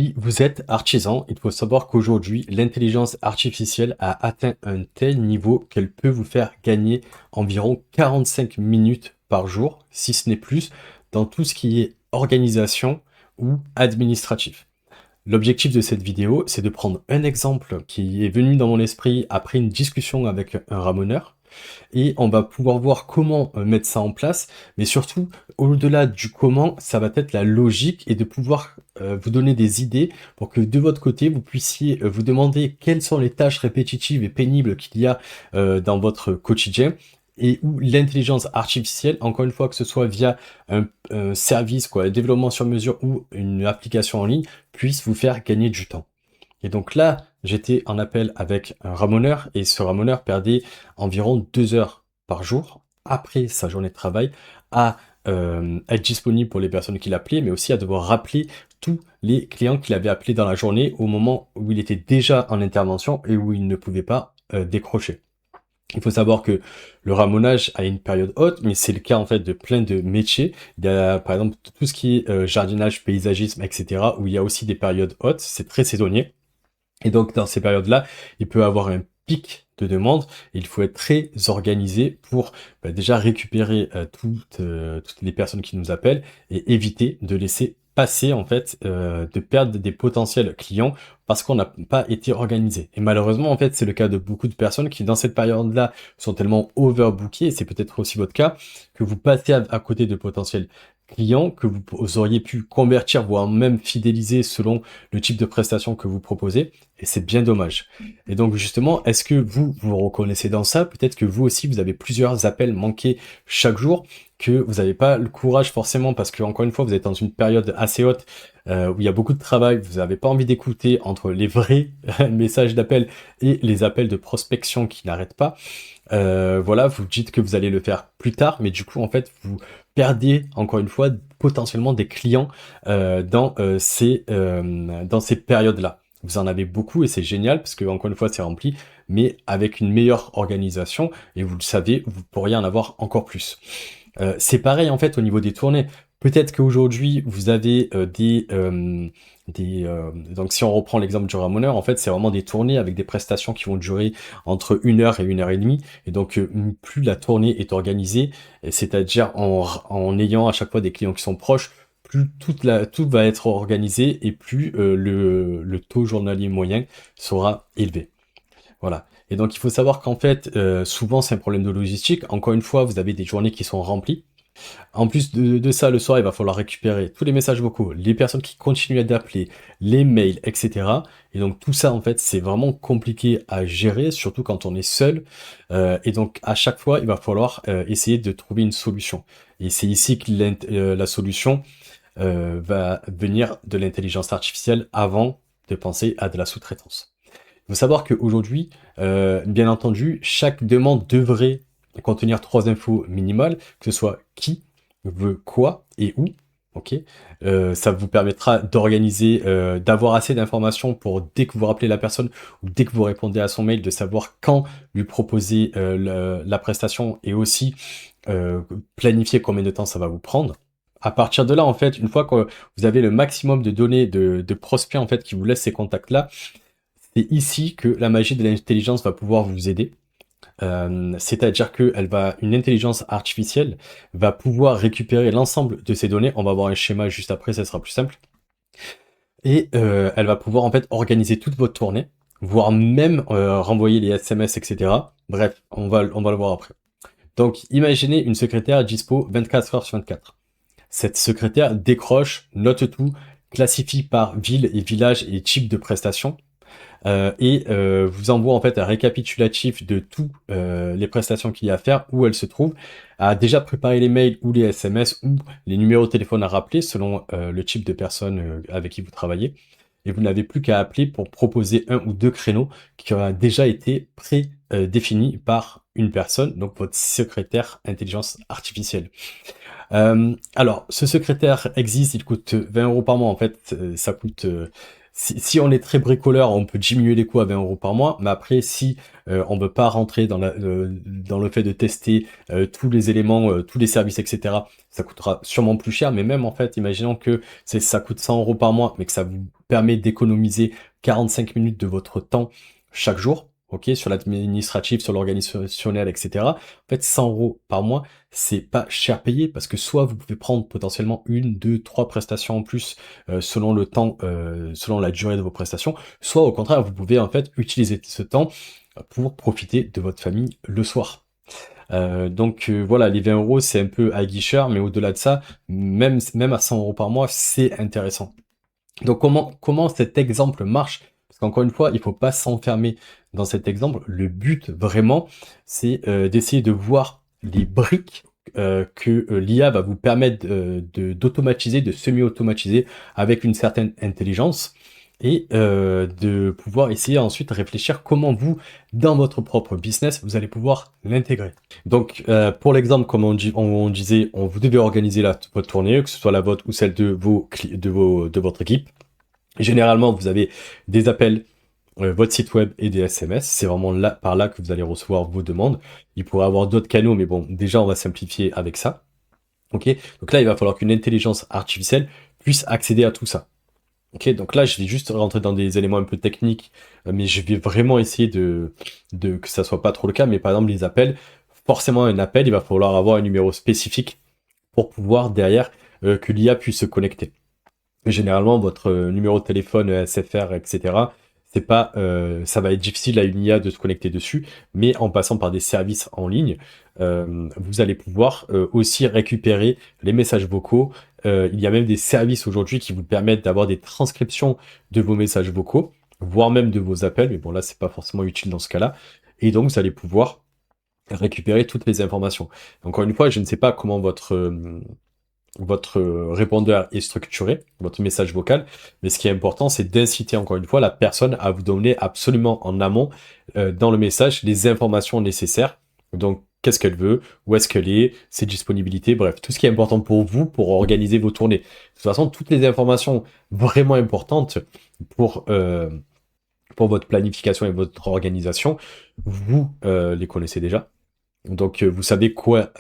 Si vous êtes artisan, il faut savoir qu'aujourd'hui, l'intelligence artificielle a atteint un tel niveau qu'elle peut vous faire gagner environ 45 minutes par jour, si ce n'est plus, dans tout ce qui est organisation ou administratif. L'objectif de cette vidéo, c'est de prendre un exemple qui est venu dans mon esprit après une discussion avec un ramoneur et on va pouvoir voir comment mettre ça en place, mais surtout, au-delà du comment, ça va être la logique et de pouvoir vous donner des idées pour que de votre côté, vous puissiez vous demander quelles sont les tâches répétitives et pénibles qu'il y a dans votre quotidien et où l'intelligence artificielle, encore une fois, que ce soit via un service, quoi, un développement sur mesure ou une application en ligne, puisse vous faire gagner du temps. Et donc là, j'étais en appel avec un ramoneur et ce ramoneur perdait environ 2 heures par jour après sa journée de travail à être disponible pour les personnes qu'il appelait, mais aussi à devoir rappeler tous les clients qu'il avait appelés dans la journée au moment où il était déjà en intervention et où il ne pouvait pas décrocher. Il faut savoir que le ramonage a une période haute, mais c'est le cas en fait de plein de métiers. Il y a par exemple tout ce qui est jardinage, paysagisme, etc., où il y a aussi des périodes hautes, c'est très saisonnier. Et donc, dans ces périodes-là, il peut avoir un pic de demande. Et il faut être très organisé pour déjà récupérer toutes les personnes qui nous appellent et éviter de laisser passer, en fait, de perdre des potentiels clients parce qu'on n'a pas été organisé. Et malheureusement, en fait, c'est le cas de beaucoup de personnes qui, dans cette période-là, sont tellement overbookées, et c'est peut-être aussi votre cas, que vous passez à côté de potentiels clients que vous auriez pu convertir, voire même fidéliser selon le type de prestation que vous proposez, et c'est bien dommage. Et donc justement, est-ce que vous vous reconnaissez dans ça? Peut-être que vous aussi, vous avez plusieurs appels manqués chaque jour, que vous n'avez pas le courage forcément, parce que encore une fois, vous êtes dans une période assez haute, où il y a beaucoup de travail, vous n'avez pas envie d'écouter entre les vrais messages d'appel et les appels de prospection qui n'arrêtent pas. Voilà, vous dites que vous allez le faire plus tard, mais du coup, en fait, vous perdez encore une fois potentiellement des clients dans ces périodes-là. Vous en avez beaucoup et c'est génial parce que encore une fois, c'est rempli, mais avec une meilleure organisation et vous le savez, vous pourriez en avoir encore plus. C'est pareil en fait au niveau des tournées. Peut-être qu'aujourd'hui vous avez donc si on reprend l'exemple du ramoneur, en fait c'est vraiment des tournées avec des prestations qui vont durer entre 1 heure et 1 heure et demie. Et donc plus la tournée est organisée, c'est-à-dire en ayant à chaque fois des clients qui sont proches, plus tout va être organisé et plus le taux journalier moyen sera élevé. Voilà. Et donc il faut savoir qu'en fait, souvent c'est un problème de logistique. Encore une fois, vous avez des journées qui sont remplies. En plus de ça, le soir, il va falloir récupérer tous les messages vocaux, les personnes qui continuent d'appeler, les mails, etc. Et donc tout ça, en fait, c'est vraiment compliqué à gérer, surtout quand on est seul. Et donc à chaque fois, il va falloir essayer de trouver une solution. Et c'est ici que la solution va venir de l'intelligence artificielle avant de penser à de la sous-traitance. Il faut savoir qu'aujourd'hui, bien entendu, chaque demande devrait contenir 3 infos minimales, que ce soit qui veut quoi et où. Ok, ça vous permettra d'organiser, d'avoir assez d'informations pour dès que vous rappelez la personne ou dès que vous répondez à son mail, de savoir quand lui proposer la prestation et aussi planifier combien de temps ça va vous prendre. À partir de là, en fait, une fois que vous avez le maximum de données de prospects en fait qui vous laissent ces contacts-là, c'est ici que la magie de l'intelligence va pouvoir vous aider. C'est-à-dire que une intelligence artificielle va pouvoir récupérer l'ensemble de ces données. On va avoir un schéma juste après, ça sera plus simple. Et elle va pouvoir en fait organiser toute votre tournée, voire même renvoyer les SMS, etc. Bref, on va le voir après. Donc, imaginez une secrétaire dispo 24 heures sur 24. Cette secrétaire décroche, note tout, classifie par ville et village et type de prestation, et vous envoie en fait un récapitulatif de toutes les prestations qu'il y a à faire, où elles se trouvent, a déjà préparé les mails ou les SMS ou les numéros de téléphone à rappeler selon le type de personne avec qui vous travaillez. Et vous n'avez plus qu'à appeler pour proposer un ou deux créneaux qui aura déjà été prédéfinis par une personne, donc votre secrétaire intelligence artificielle. Alors, ce secrétaire existe, il coûte 20 € par mois. En fait, ça coûte si on est très bricoleur, on peut diminuer les coûts à 20 € par mois, mais après, si on ne veut pas rentrer dans le fait de tester tous les éléments, tous les services, etc., ça coûtera sûrement plus cher, mais même en fait, imaginons que ça coûte 100 € par mois, mais que ça vous permet d'économiser 45 minutes de votre temps chaque jour, ok, sur l'administratif, sur l'organisationnel, etc. En fait, 100 € par mois, c'est pas cher payé parce que soit vous pouvez prendre potentiellement une, deux, trois prestations en plus selon le temps, selon la durée de vos prestations, soit au contraire, vous pouvez en fait utiliser ce temps pour profiter de votre famille le soir. Voilà, les 20 € c'est un peu aguicheur, mais au-delà de ça, même à 100 € par mois, c'est intéressant. Donc comment cet exemple marche? Parce qu'encore une fois, il faut pas s'enfermer dans cet exemple. Le but vraiment, c'est d'essayer de voir les briques que l'IA va vous permettre d'automatiser, de semi-automatiser avec une certaine intelligence et de pouvoir essayer ensuite de réfléchir comment vous, dans votre propre business, vous allez pouvoir l'intégrer. Donc pour l'exemple, comme on disait, vous devez organiser votre tournée, que ce soit la vôtre ou celle de votre équipe. Généralement, vous avez des appels, votre site web et des SMS. C'est vraiment là, par là que vous allez recevoir vos demandes. Il pourrait y avoir d'autres canaux, mais bon, déjà, on va simplifier avec ça. Ok, donc là, il va falloir qu'une intelligence artificielle puisse accéder à tout ça. Ok, donc là, je vais juste rentrer dans des éléments un peu techniques, mais je vais vraiment essayer que ça soit pas trop le cas. Mais par exemple, les appels, forcément, un appel, il va falloir avoir un numéro spécifique pour pouvoir derrière que l'IA puisse se connecter. Généralement, votre numéro de téléphone, SFR, etc., c'est pas, ça va être difficile à une IA de se connecter dessus, mais en passant par des services en ligne, vous allez pouvoir aussi récupérer les messages vocaux. Il y a même des services aujourd'hui qui vous permettent d'avoir des transcriptions de vos messages vocaux, voire même de vos appels, mais bon là, c'est pas forcément utile dans ce cas-là. Et donc, vous allez pouvoir récupérer toutes les informations. Encore une fois, je ne sais pas comment votre répondeur est structuré, votre message vocal, mais ce qui est important, c'est d'inciter encore une fois la personne à vous donner absolument en amont dans le message les informations nécessaires. Donc, qu'est-ce qu'elle veut, où est-ce qu'elle est, ses disponibilités, bref, tout ce qui est important pour vous pour organiser vos tournées. De toute façon, toutes les informations vraiment importantes pour, euh, pour votre planification et votre organisation, vous les connaissez déjà. Donc, vous savez quoi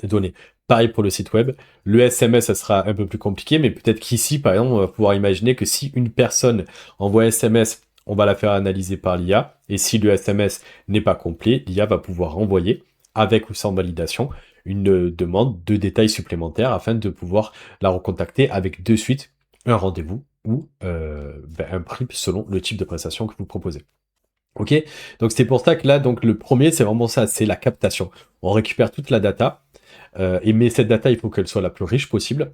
donner. Pareil pour le site web. Le SMS, ça sera un peu plus compliqué, mais peut-être qu'ici, par exemple, on va pouvoir imaginer que si une personne envoie un SMS, on va la faire analyser par l'IA. Et si le SMS n'est pas complet, l'IA va pouvoir renvoyer, avec ou sans validation, une demande de détails supplémentaires afin de pouvoir la recontacter avec de suite un rendez-vous ou un prix selon le type de prestation que vous proposez. Ok, donc c'est pour ça que là, donc le premier, c'est vraiment ça, c'est la captation. On récupère toute la data, mais cette data, il faut qu'elle soit la plus riche possible.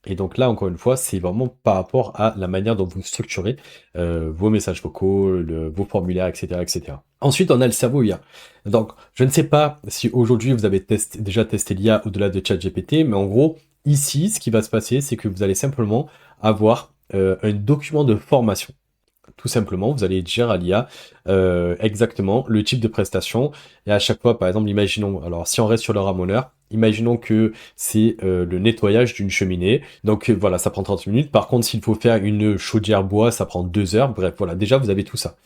Et donc là, encore une fois, c'est vraiment par rapport à la manière dont vous structurez vos messages vocaux, vos formulaires, etc., etc. Ensuite, on a le cerveau IA. Donc, je ne sais pas si aujourd'hui vous avez déjà testé l'IA au-delà de ChatGPT, mais en gros, ici, ce qui va se passer, c'est que vous allez simplement avoir un document de formation. Tout simplement, vous allez dire à l'IA exactement le type de prestation. Et à chaque fois, par exemple, imaginons, alors si on reste sur le ramoneur, imaginons que c'est le nettoyage d'une cheminée. Donc voilà, ça prend 30 minutes. Par contre, s'il faut faire une chaudière bois, ça prend 2 heures. Bref, voilà, déjà, vous avez tout ça.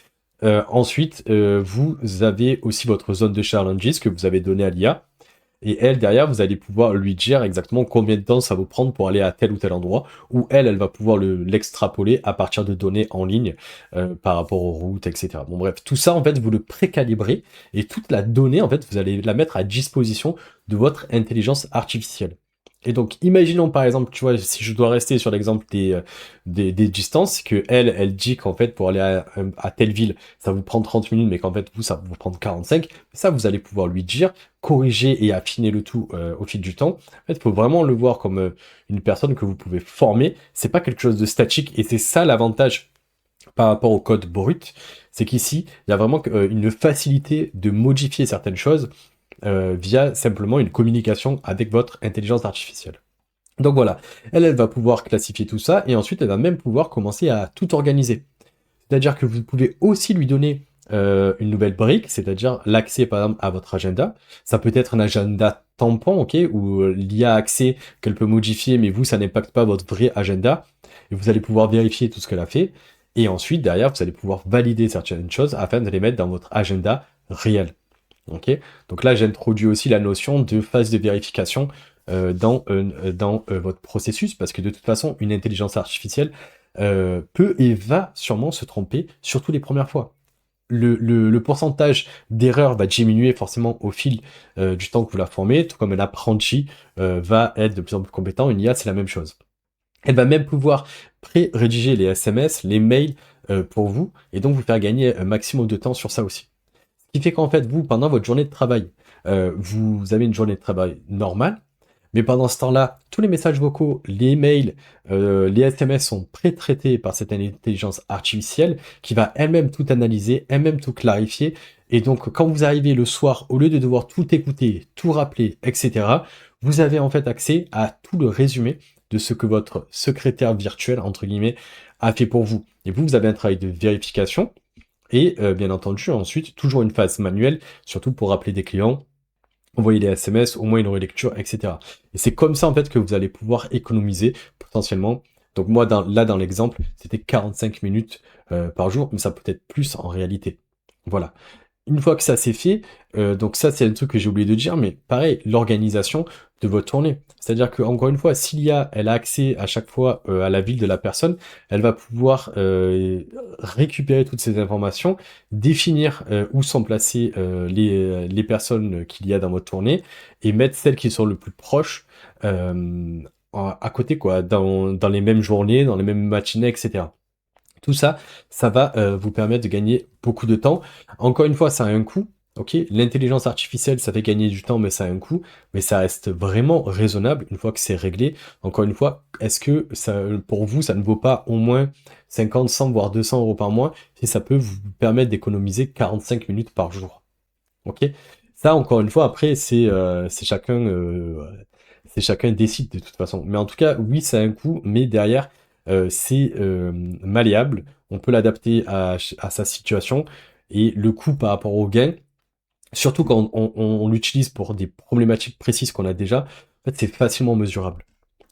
Ensuite, vous avez aussi votre zone de challenges que vous avez donné à l'IA. Et elle, derrière, vous allez pouvoir lui dire exactement combien de temps ça va vous prendre pour aller à tel ou tel endroit, où elle va pouvoir l'extrapoler à partir de données en ligne par rapport aux routes, etc. Bon bref, tout ça, en fait, vous le précalibrez et toute la donnée, en fait, vous allez la mettre à disposition de votre intelligence artificielle. Et donc, imaginons par exemple, tu vois, si je dois rester sur l'exemple des distances, que elle dit qu'en fait, pour aller à telle ville, ça vous prend 30 minutes, mais qu'en fait, vous, ça va vous prendre 45. Ça, vous allez pouvoir lui dire, corriger et affiner le tout au fil du temps. En fait, il faut vraiment le voir comme une personne que vous pouvez former. C'est pas quelque chose de statique, et c'est ça l'avantage par rapport au code brut, c'est qu'ici, il y a vraiment une facilité de modifier certaines choses via simplement une communication avec votre intelligence artificielle. Donc voilà, elle va pouvoir classifier tout ça et ensuite elle va même pouvoir commencer à tout organiser. C'est-à-dire que vous pouvez aussi lui donner une nouvelle brique, c'est-à-dire l'accès par exemple à votre agenda. Ça peut être un agenda tampon, ok, où l'IA a accès qu'elle peut modifier, mais vous, ça n'impacte pas votre vrai agenda. Et vous allez pouvoir vérifier tout ce qu'elle a fait. Et ensuite, derrière, vous allez pouvoir valider certaines choses afin de les mettre dans votre agenda réel. Ok. Donc là, j'introduis aussi la notion de phase de vérification dans votre processus, parce que de toute façon, une intelligence artificielle peut et va sûrement se tromper, surtout les premières fois. Le pourcentage d'erreurs va diminuer forcément au fil du temps que vous la formez, tout comme un apprenti va être de plus en plus compétent. Une IA, c'est la même chose. Elle va même pouvoir pré-rédiger les SMS, les mails pour vous, et donc vous faire gagner un maximum de temps sur ça aussi. Ce qui fait qu'en fait, vous, pendant votre journée de travail, vous avez une journée de travail normale, mais pendant ce temps-là, tous les messages vocaux, les mails, les SMS sont pré-traités par cette intelligence artificielle qui va elle-même tout analyser, elle-même tout clarifier. Et donc, quand vous arrivez le soir, au lieu de devoir tout écouter, tout rappeler, etc., vous avez en fait accès à tout le résumé de ce que votre secrétaire virtuel, entre guillemets, a fait pour vous. Et vous, vous avez un travail de vérification et bien entendu, ensuite, toujours une phase manuelle, surtout pour rappeler des clients, envoyer des SMS, au moins une relecture, etc. Et c'est comme ça, en fait, que vous allez pouvoir économiser potentiellement. Donc moi, dans l'exemple, c'était 45 minutes par jour, mais ça peut être plus en réalité. Voilà. Une fois que ça c'est fait, donc ça c'est un truc que j'ai oublié de dire, mais pareil, l'organisation de votre tournée. C'est-à-dire que encore une fois, s'il y a, elle a accès à chaque fois à la ville de la personne, elle va pouvoir récupérer toutes ces informations, définir où sont placées les personnes qu'il y a dans votre tournée et mettre celles qui sont le plus proches à côté, quoi, dans les mêmes journées, dans les mêmes matinées, etc. Tout ça, ça va vous permettre de gagner beaucoup de temps. Encore une fois, ça a un coût. Ok, l'intelligence artificielle, ça fait gagner du temps, mais ça a un coût. Mais ça reste vraiment raisonnable une fois que c'est réglé. Encore une fois, est-ce que ça, pour vous, ça ne vaut pas au moins 50, 100, voire 200 euros par mois si ça peut vous permettre d'économiser 45 minutes par jour? Ok, ça, encore une fois, après, c'est chacun décide de toute façon. Mais en tout cas, oui, ça a un coût, mais derrière, c'est malléable. On peut l'adapter à sa situation et le coût par rapport au gain, surtout quand on l'utilise pour des problématiques précises qu'on a déjà, en fait, c'est facilement mesurable.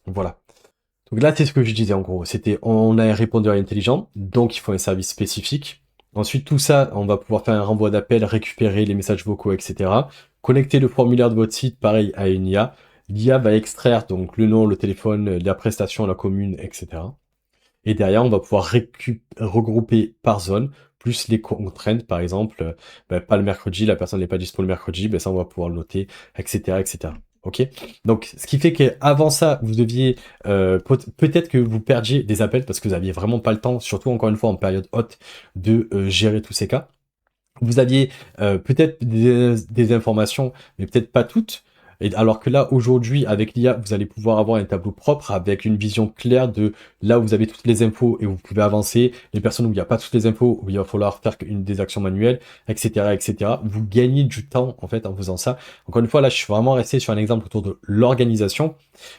Voilà. Donc là, c'est ce que je disais en gros. C'était, on a un répondeur intelligent, donc il faut un service spécifique. Ensuite, tout ça, on va pouvoir faire un renvoi d'appel, récupérer les messages vocaux, etc. Connecter le formulaire de votre site, pareil, à une IA. L'IA va extraire donc le nom, le téléphone, la prestation, la commune, etc. Et derrière, on va pouvoir regrouper par zone, plus les contraintes, par exemple, pas le mercredi, la personne n'est pas dispo le mercredi, ben ça on va pouvoir le noter, etc., etc. Ok. Donc, ce qui fait qu'avant ça, vous deviez peut-être que vous perdiez des appels parce que vous aviez vraiment pas le temps, surtout encore une fois en période haute, de gérer tous ces cas. Vous aviez peut-être des informations, mais peut-être pas toutes. Et alors que là, aujourd'hui, avec l'IA, vous allez pouvoir avoir un tableau propre avec une vision claire de là où vous avez toutes les infos et vous pouvez avancer. Les personnes où il n'y a pas toutes les infos, où il va falloir faire une des actions manuelles, etc., etc. Vous gagnez du temps, en fait, en faisant ça. Encore une fois, là, je suis vraiment resté sur un exemple autour de l'organisation.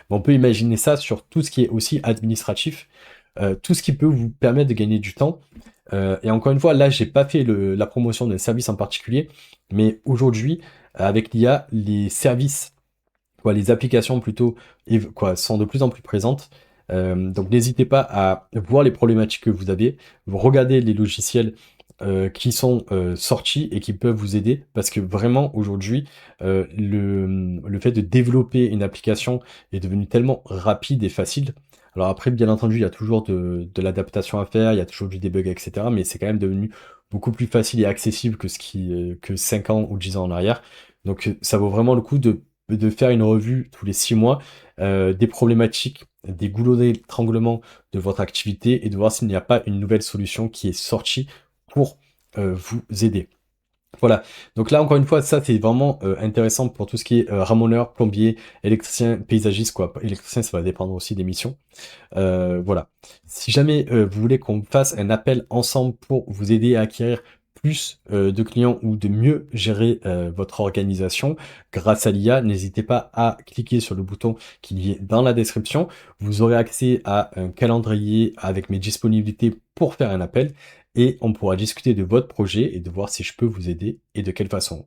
Mais on peut imaginer ça sur tout ce qui est aussi administratif, tout ce qui peut vous permettre de gagner du temps. Et encore une fois, là, j'ai pas fait la promotion d'un service en particulier, mais aujourd'hui, avec l'IA, les services, quoi, les applications plutôt, quoi, sont de plus en plus présentes. Donc n'hésitez pas à voir les problématiques que vous avez, vous regardez les logiciels qui sont sortis et qui peuvent vous aider, parce que vraiment aujourd'hui, le fait de développer une application est devenu tellement rapide et facile. Alors après, bien entendu, il y a toujours de l'adaptation à faire, il y a toujours du debug, etc. Mais c'est quand même devenu beaucoup plus facile et accessible que 5 ans ou 10 ans en arrière. Donc ça vaut vraiment le coup de faire une revue tous les 6 mois des problématiques, des goulots d'étranglement de votre activité et de voir s'il n'y a pas une nouvelle solution qui est sortie pour vous aider. Voilà, donc là encore une fois, ça c'est vraiment intéressant pour tout ce qui est ramoneur, plombier, électricien, paysagiste, quoi. Électricien, ça va dépendre aussi des missions. Voilà. Si jamais vous voulez qu'on fasse un appel ensemble pour vous aider à acquérir plus de clients ou de mieux gérer votre organisation grâce à l'IA, n'hésitez pas à cliquer sur le bouton qui est dans la description. Vous aurez accès à un calendrier avec mes disponibilités pour faire un appel et on pourra discuter de votre projet et de voir si je peux vous aider et de quelle façon.